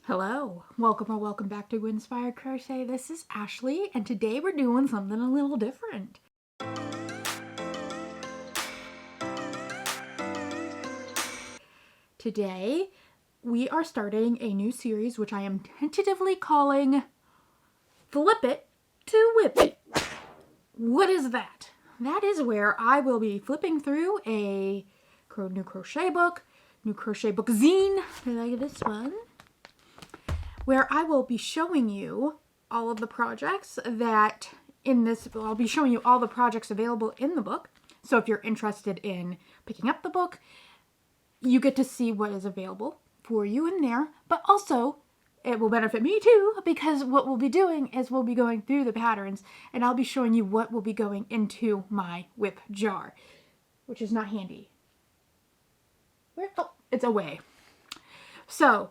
Hello, welcome or welcome back to Inspired Crochet. This is Ashley, and today we're doing something a little different. Today we are starting a new series which I am tentatively calling Flip It to WIP It. What is that? That is where I will be flipping through a new crochet book zine, like this one, where I will be showing you all of the projects that I'll be showing you all the projects available in the book. So if you're interested in picking up the book, you get to see what is available for you in there, but also it will benefit me too, because what we'll be doing is we'll be going through the patterns and I'll be showing you what will be going into my WIP jar, which is not handy. Oh, it's away. So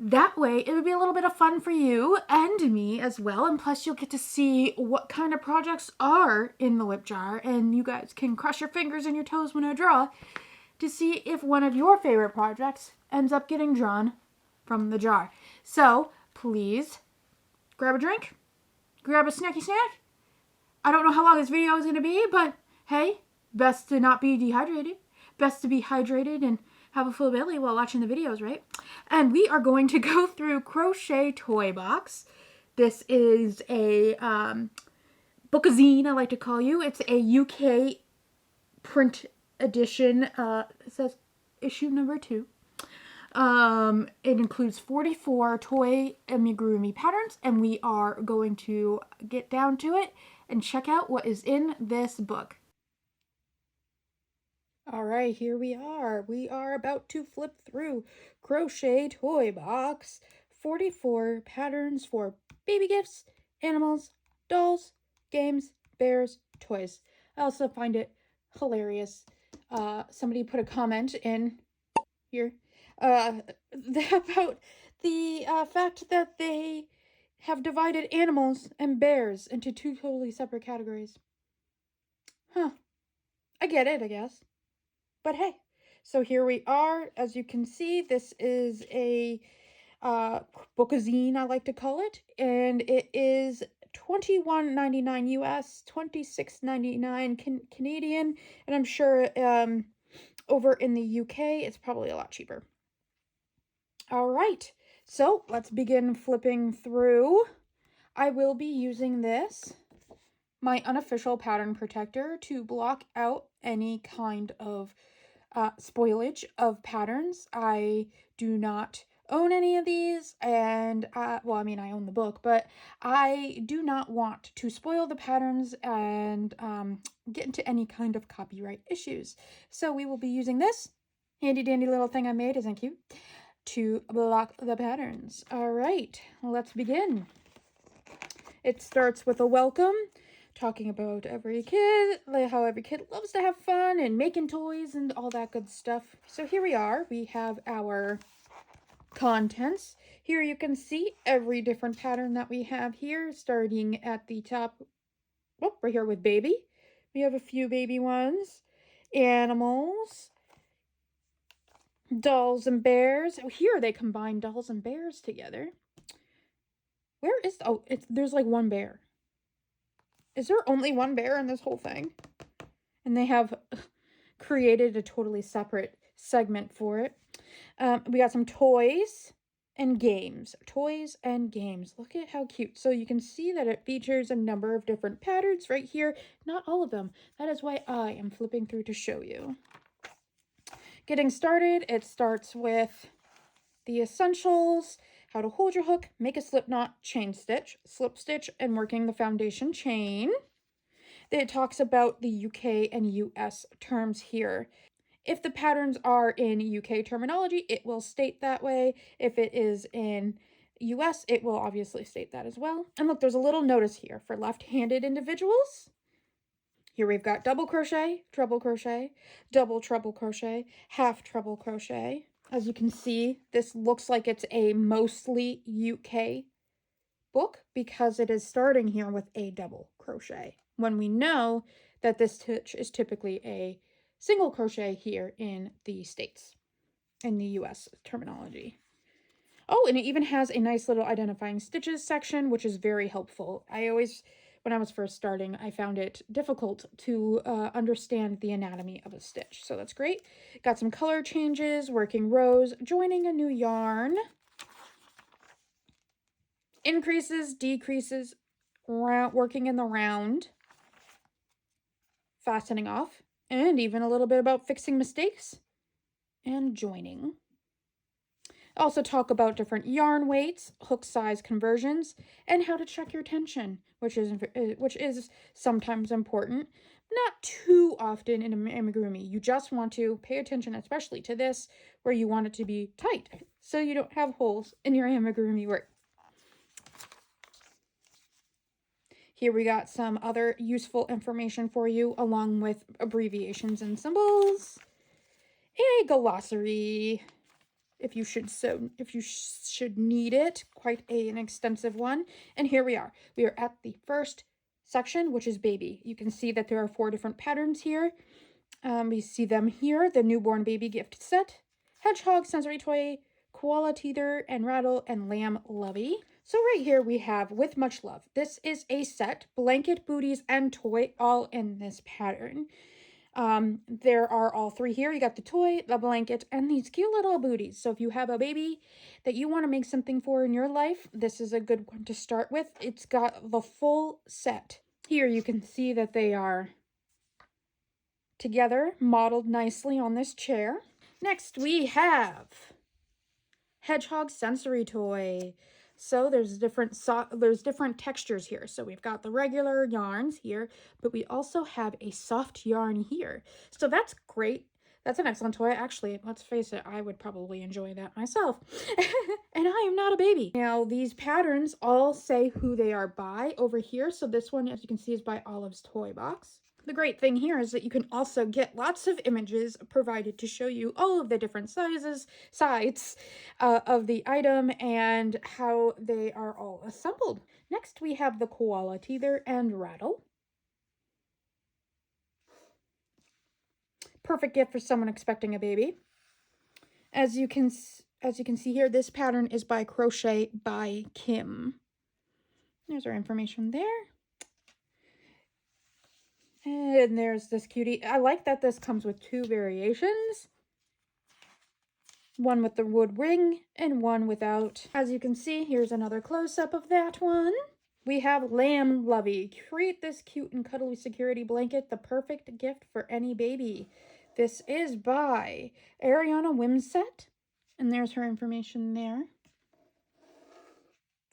that way it would be a little bit of fun for you and me as well, and plus you'll get to see what kind of projects are in the WIP jar, and you guys can cross your fingers and your toes when I draw to see if one of your favorite projects ends up getting drawn from the jar. So please grab a drink, grab a snacky snack. I don't know how long this video is going to be, but hey, best to not be dehydrated. Best to be hydrated and have a full belly while watching the videos, right? And we are going to go through Crochet Toy Box. This is a bookazine, I like to call you. It's a UK print edition. It says issue number 2. It includes 44 toy amigurumi patterns, and we are going to get down to it and check out what is in this book. All right, here we are. We are about to flip through Crochet Toy Box. 44 patterns for baby gifts, animals, dolls, games, bears, toys. I also find it hilarious. Somebody put a comment in here about the fact that they have divided animals and bears into 2 totally separate categories. Huh. I get it, I guess. But hey, so here we are. As you can see, this is a bookazine, I like to call it, and it is $21.99 US, $26.99 Canadian, and I'm sure over in the UK it's probably a lot cheaper. All right, so let's begin flipping through. I will be using this, my unofficial pattern protector, to block out any kind of spoilage of patterns. I do not own any of these, and well, I mean, I own the book, but I do not want to spoil the patterns and get into any kind of copyright issues. So we will be using this handy dandy little thing I made, isn't it cute, to block the patterns. All right, let's begin. It starts with a welcome, talking about every kid, like how every kid loves to have fun and making toys and all that good stuff. So here we are. We have our contents. Here you can see every different pattern that we have here, starting at the top. Oh, right here with baby. We have a few baby ones. Animals. Dolls and bears. Oh, here they combine dolls and bears together. Where is... Oh, there's like one bear. Is there only one bear in this whole thing? And they have created a totally separate segment for it. We got some toys and games. Toys and games. Look at how cute. So you can see that it features a number of different patterns right here. Not all of them. That is why I am flipping through to show you. Getting started, it starts with the essentials: how to hold your hook, make a slip knot, chain stitch, slip stitch, and working the foundation chain. It talks about the UK and US terms here. If the patterns are in UK terminology, it will state that way. If it is in US, it will obviously state that as well. And look, there's a little notice here for left-handed individuals. Here we've got double crochet, treble crochet, double treble crochet, half treble crochet. As you can see, this looks like it's a mostly UK book because it is starting here with a double crochet, when we know that this stitch is typically a single crochet here in the States, in the US terminology. Oh, and it even has a nice little identifying stitches section, which is very helpful. When I was first starting, I found it difficult to understand the anatomy of a stitch. So that's great. Got some color changes, working rows, joining a new yarn, increases, decreases, working in the round, fastening off, and even a little bit about fixing mistakes and joining. Also talk about different yarn weights, hook size conversions, and how to check your tension, which is sometimes important. Not too often in amigurumi. You just want to pay attention, especially to this, where you want it to be tight, so you don't have holes in your amigurumi work. Here we got some other useful information for you, along with abbreviations and symbols. A glossary, if you should need it, quite an extensive one. And here we are. We are at the first section, which is baby. You can see that there are 4 different patterns here. We see them here: the newborn baby gift set, hedgehog sensory toy, koala teether and rattle, and lamb lovey. So right here we have With Much Love. This is a set, blanket, booties, and toy, all in this pattern. There are all 3 here. You got the toy, the blanket, and these cute little booties. So if you have a baby that you want to make something for in your life, this is a good one to start with. It's got the full set. Here you can see that they are together, modeled nicely on this chair. Next we have hedgehog sensory toy. So there's different textures here. So we've got the regular yarns here, but we also have a soft yarn here. So that's great. That's an excellent toy. Actually, let's face it, I would probably enjoy that myself. And I am not a baby. Now, these patterns all say who they are by over here. So this one, as you can see, is by Olive's Toy Box. The great thing here is that you can also get lots of images provided to show you all of the different sides of the item and how they are all assembled. Next, we have the koala teether and rattle. Perfect gift for someone expecting a baby. As you can see here, this pattern is by Crochet by Kim. There's our information there. And there's this cutie. I like that this comes with 2 variations. One with the wood ring and one without. As you can see, here's another close-up of that one. We have Lamb Lovey. Create this cute and cuddly security blanket, the perfect gift for any baby. This is by Ariana Wimset. And there's her information there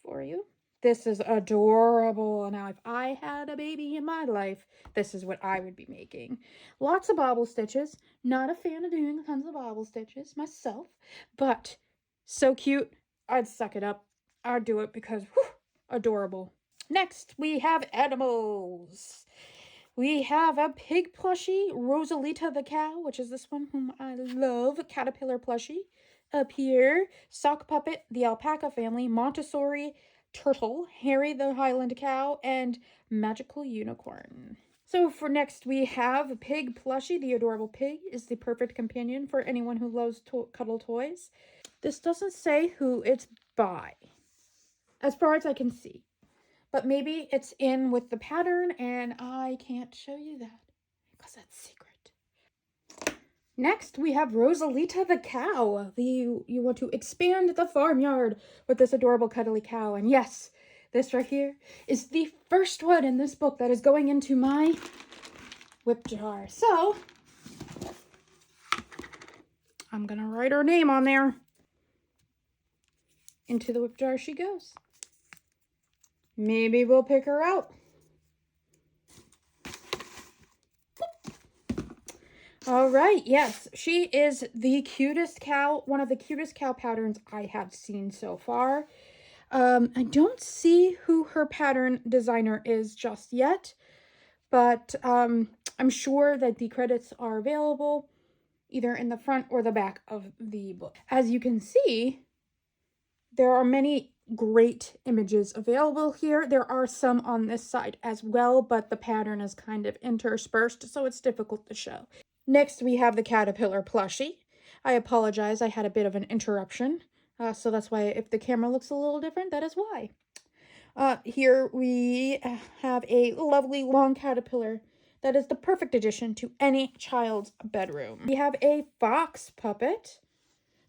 for you. This is adorable. Now, if I had a baby in my life, this is what I would be making. Lots of bobble stitches. Not a fan of doing tons of bobble stitches myself, but so cute. I'd suck it up. I'd do it because, whew, adorable. Next, we have animals. We have a pig plushie, Rosalita the cow, which is this one whom I love, caterpillar plushie. Up here, sock puppet, the alpaca family, Montessori turtle, Harry the Highland cow, and magical unicorn. So for next we have a pig plushie. The adorable pig is the perfect companion for anyone who loves cuddle toys. This doesn't say who it's by, as far as I can see. But maybe it's in with the pattern and I can't show you that because that's secret. Next, we have Rosalita the cow. You want to expand the farmyard with this adorable cuddly cow. And yes, this right here is the first one in this book that is going into my WIP jar. So, I'm going to write her name on there. Into the WIP jar she goes. Maybe we'll pick her out. All right, yes, she is the cutest cow, one of the cutest cow patterns I have seen so far. I don't see who her pattern designer is just yet, but I'm sure that the credits are available either in the front or the back of the book. As you can see, there are many great images available here. There are some on this side as well, but the pattern is kind of interspersed, so it's difficult to show. Next, we have the caterpillar plushie. I apologize, I had a bit of an interruption. So that's why if the camera looks a little different, that is why. Here we have a lovely long caterpillar that is the perfect addition to any child's bedroom. We have a fox puppet.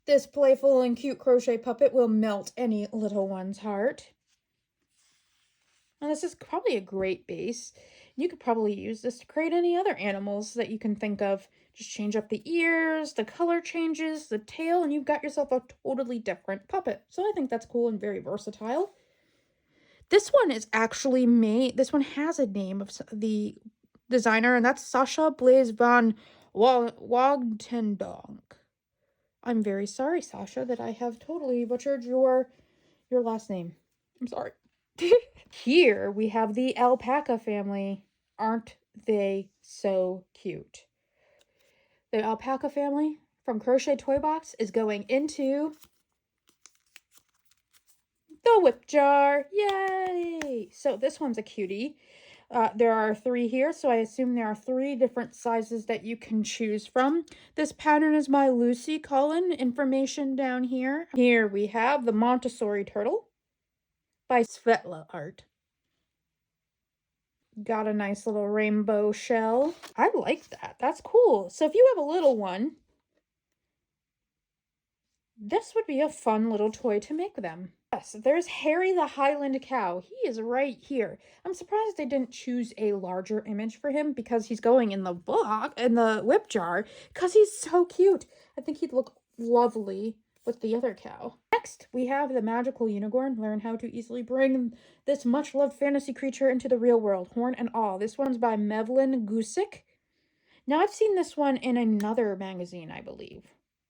This playful and cute crochet puppet will melt any little one's heart. And this is probably a great base. You could probably use this to create any other animals that you can think of. Just change up the ears, the color changes, the tail, and you've got yourself a totally different puppet. So I think that's cool and very versatile. This one is actually made, this one has a name of the designer, and that's Sasha Blaise van Wagtendonk. I'm very sorry, Sasha, that I have totally butchered your last name. I'm sorry. Here we have the alpaca family. Aren't they so cute? The alpaca family from Crochet Toy Box is going into the WIP jar. Yay! So this one's a cutie. There are 3 here, so I assume there are 3 different sizes that you can choose from. This pattern is by Lucy Cullen. Information down here. Here we have the Montessori turtle by Svetla Art. Got a nice little rainbow shell. I like that. That's cool. So if you have a little one, this would be a fun little toy to make them. Yes, there's Harry the Highland Cow. He is right here. I'm surprised they didn't choose a larger image for him because he's going in the book, in the WIP jar, because he's so cute. I think he'd look lovely with the other cow. Next, we have the magical unicorn. Learn how to easily bring this much-loved fantasy creature into the real world, horn and all. This one's by Mevlin Gusick. Now, I've seen this one in another magazine, I believe.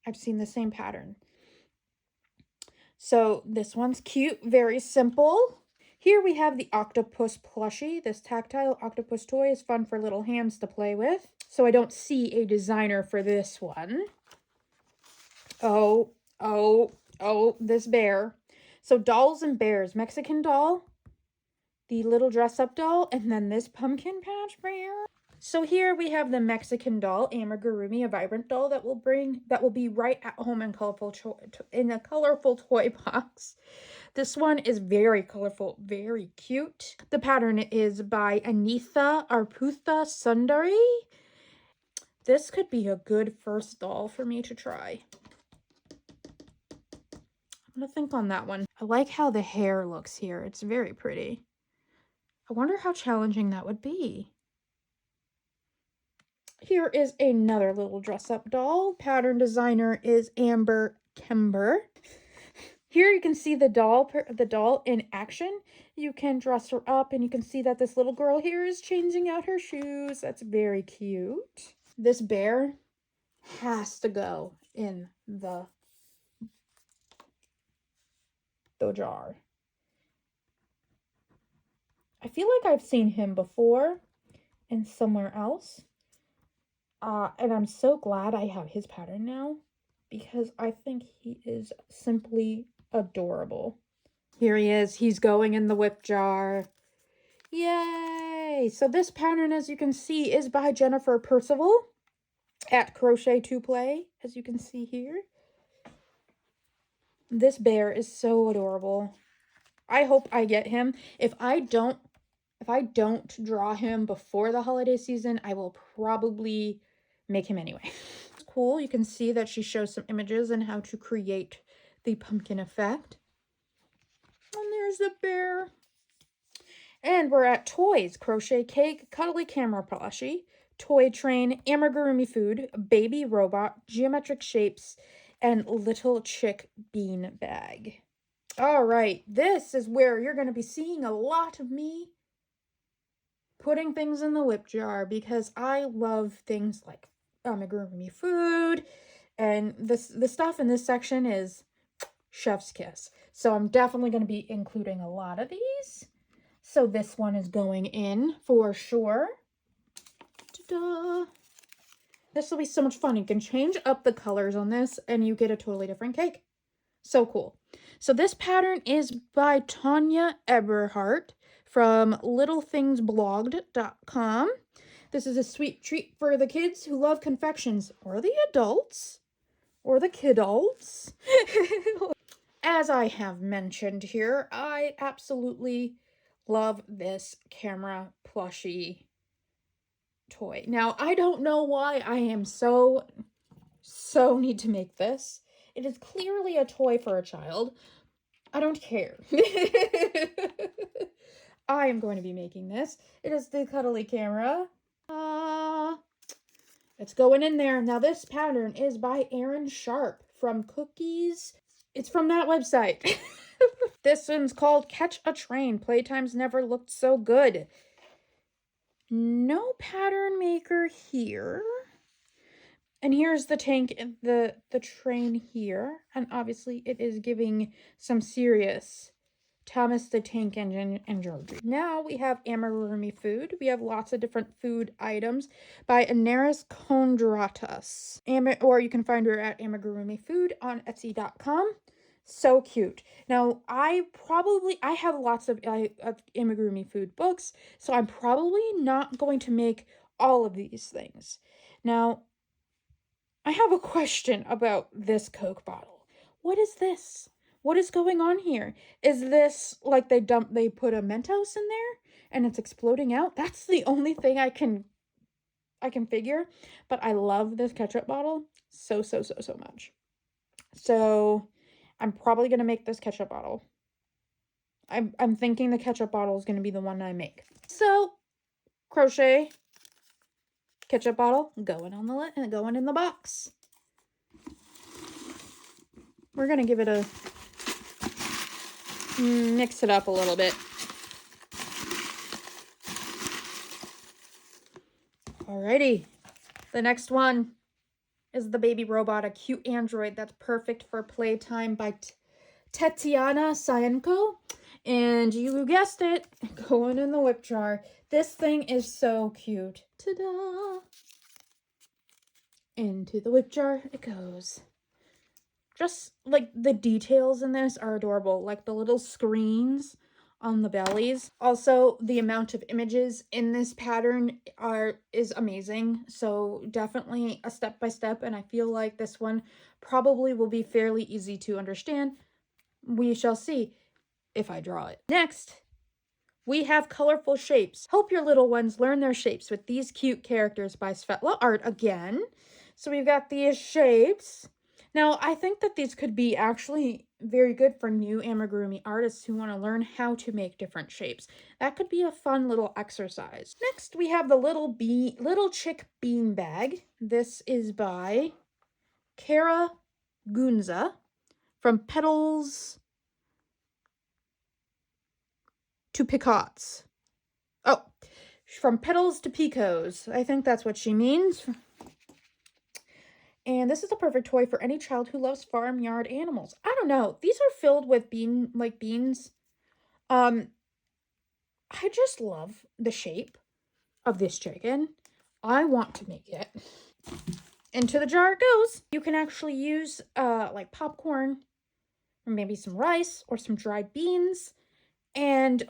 I've seen the same pattern. So this one's cute, very simple. Here we have the octopus plushie. This tactile octopus toy is fun for little hands to play with. So I don't see a designer for this one. Oh, this bear. So dolls and bears. Mexican doll, the little dress-up doll, and then this pumpkin patch bear. So here we have the Mexican doll, Amigurumi, a vibrant doll that will be right at home in in a colorful toy box. This one is very colorful, very cute. The pattern is by Anitha Arputha Sundari. This could be a good first doll for me to try. I'm gonna think on that one. I like how the hair looks here. It's very pretty. I wonder how challenging that would be. Here is another little dress-up doll. Pattern designer is Amber Kember. Here you can see the doll in action. You can dress her up and you can see that this little girl here is changing out her shoes. That's very cute. This bear has to go in the jar. I feel like I've seen him before and somewhere else. And I'm so glad I have his pattern now because I think he is simply adorable. Here he is. He's going in the WIP jar. Yay! So this pattern, as you can see, is by Jennifer Percival at Crochet to Play, as you can see here. This bear is so adorable. I hope I get him. If I don't draw him before the holiday season, I will probably make him anyway. It's cool. You can see that she shows some images on how to create the pumpkin effect. And there's the bear. And we're at toys. Crochet cake, cuddly camera plushie, toy train, amigurumi food, baby robot, geometric shapes, and little chick bean bag. All right, this is where you're going to be seeing a lot of me putting things in the WIP jar because I love things like amigurumi food, and the stuff in this section is chef's kiss. So I'm definitely going to be including a lot of these. So this one is going in for sure. Ta-da! This will be so much fun. You can change up the colors on this and you get a totally different cake. So cool. So this pattern is by Tanya Eberhardt from littlethingsblogged.com. This is a sweet treat for the kids who love confections, or the adults, or the kidults. As I have mentioned here, I absolutely love this camera plushie toy. Now, I don't know why I am so need to make this. It is clearly a toy for a child. I don't care. I am going to be making this. It is the cuddly camera. It's going in there. Now, this pattern is by Erin Sharp from Cookies. It's from that website. This one's called Catch a Train. Playtimes never looked so good. No pattern maker here. And here's the tank, the train here. And obviously it is giving some serious Thomas the Tank Engine and Georgie. Now we have amigurumi food. We have lots of different food items by Anaris Kondratas. Or you can find her at Amigurumi Food on Etsy.com. So cute. Now, I have lots of amigurumi food books, so I'm probably not going to make all of these things. Now, I have a question about this Coke bottle. What is this? What is going on here? Is this like they put a Mentos in there and it's exploding out? That's the only thing I can figure. But I love this ketchup bottle so much. So I'm probably gonna make this ketchup bottle. I'm thinking the ketchup bottle is gonna be the one I make. So crochet ketchup bottle going on the lid and going in the box. We're gonna give it a mix it up a little bit. Alrighty, the next one is the baby robot, a cute android that's perfect for playtime by Tetiana Sayenko. And you guessed it, going in the whip jar. This thing is so cute. Ta-da! Into the whip jar it goes. Just like the details in this are adorable, like the little screens on the bellies. Also, the amount of images in this pattern is amazing. So definitely a step-by-step, and I feel like this one probably will be fairly easy to understand. We shall see if I draw it. Next, we have colorful shapes. Help your little ones learn their shapes with these cute characters by Svetla Art again. So we've got these shapes. Now, I think that these could be actually very good for new amigurumi artists who want to learn how to make different shapes. That could be a fun little exercise. Next, we have the little chick bean bag. This is by Kara Gunza from Petals to Picots. Oh, from Petals to Picos. I think that's what she means. And this is a perfect toy for any child who loves farmyard animals. I don't know. These are filled with beans. I just love the shape of this chicken. I want to make it. Into the jar it goes. You can actually use like popcorn or maybe some rice or some dried beans. And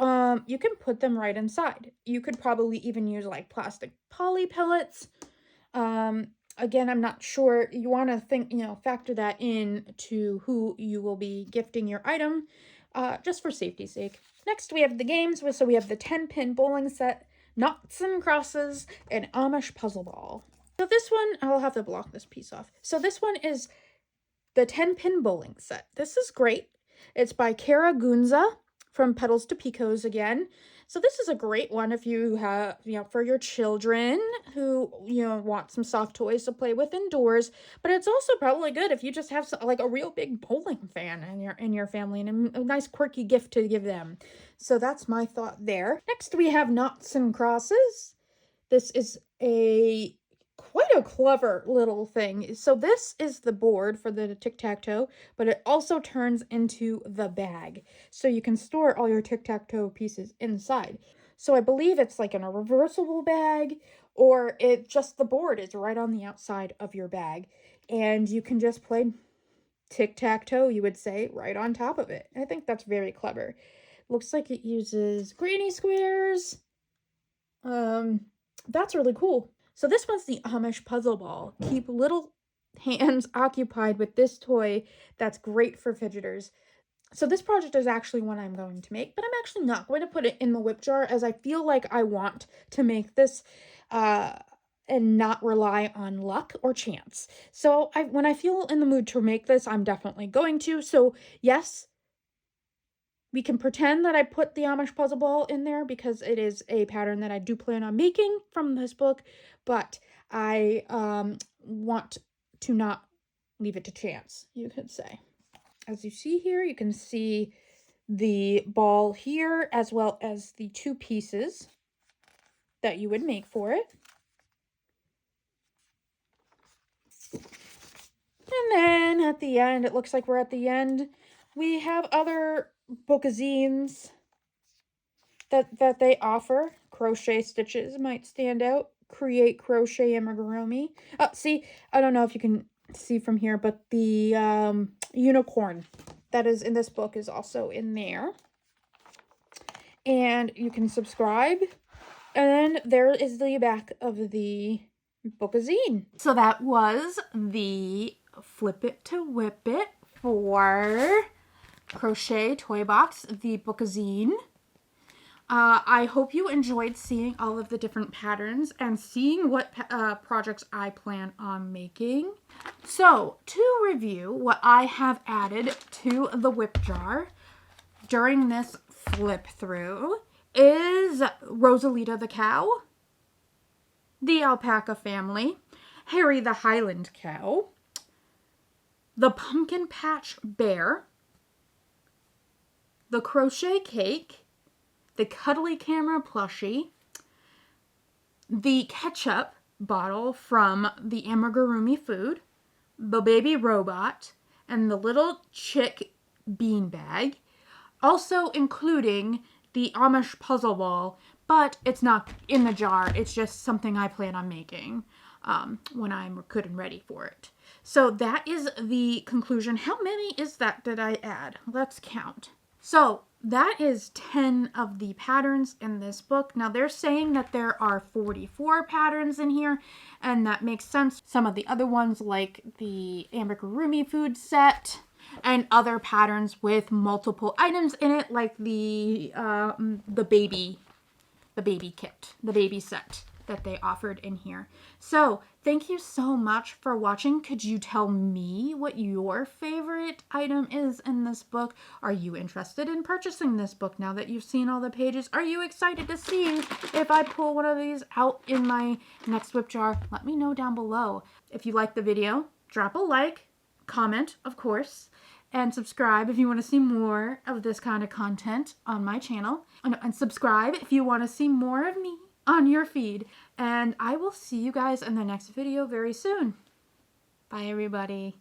you can put them right inside. You could probably even use like plastic poly pellets. Again, I'm not sure. You want to think, factor that in to who you will be gifting your item, just for safety's sake. Next, we have the games. So we have the 10-pin bowling set, knots and crosses, and Amish puzzle ball. So this one, I'll have to block this piece off. So this one is the 10-pin bowling set. This is great. It's by Kara Gunza from Petals to Picos again. So this is a great one if you have, for your children who, want some soft toys to play with indoors. But it's also probably good if you just have like a real big bowling fan in your family and a nice quirky gift to give them. So that's my thought there. Next we have knots and crosses. This is quite a clever little thing. So this is the board for the tic-tac-toe, but it also turns into the bag. So you can store all your tic-tac-toe pieces inside. So I believe it's like in a reversible bag, or the board is right on the outside of your bag. And you can just play tic-tac-toe, you would say, right on top of it. I think that's very clever. Looks like it uses granny squares. That's really cool. So this one's the Amish puzzle ball. Keep little hands occupied with this toy that's great for fidgeters. So this project is actually one I'm going to make, but I'm actually not going to put it in the WIP jar, as I feel like I want to make this and not rely on luck or chance. So when I feel in the mood to make this, I'm definitely going to. So yes, we can pretend that I put the Amish puzzle ball in there because it is a pattern that I do plan on making from this book, but I want to not leave it to chance, you could say. As you see here, you can see the ball here as well as the two pieces that you would make for it. And then at the end, it looks like we're at the end, we have other bookazines that they offer. Crochet stitches might stand out. Create crochet amigurumi. See, I don't know if you can see from here, but the unicorn that is in this book is also in there. And you can subscribe. And then there is the back of the bookazine. So that was the Flip It to WIP It for Crochet Toy Box, the bookazine. I hope you enjoyed seeing all of the different patterns and seeing what projects I plan on making. So, to review what I have added to the WIP jar during this flip through is Rosalita the cow, the alpaca family, Harry the Highland cow, the pumpkin patch bear, the crochet cake, the cuddly camera plushie, the ketchup bottle from the amigurumi food, the baby robot, and the little chick beanbag, also including the Amish puzzle ball, but it's not in the jar. It's just something I plan on making when I'm good and ready for it. So that is the conclusion. How many is that did I add? Let's count. So that is 10 of the patterns in this book. Now they're saying that there are 44 patterns in here, and that makes sense. Some of the other ones, like the amigurumi food set and other patterns with multiple items in it, like the baby kit, the baby set that they offered in here. So thank you so much for watching. Could you tell me what your favorite item is in this book? Are you interested in purchasing this book now that you've seen all the pages? Are you excited to see if I pull one of these out in my next WIP jar? Let me know down below. If you like the video, drop a like, comment, of course, and subscribe if you want to see more of this kind of content on my channel. And subscribe if you want to see more of me on your feed. And I will see you guys in the next video very soon. Bye, everybody.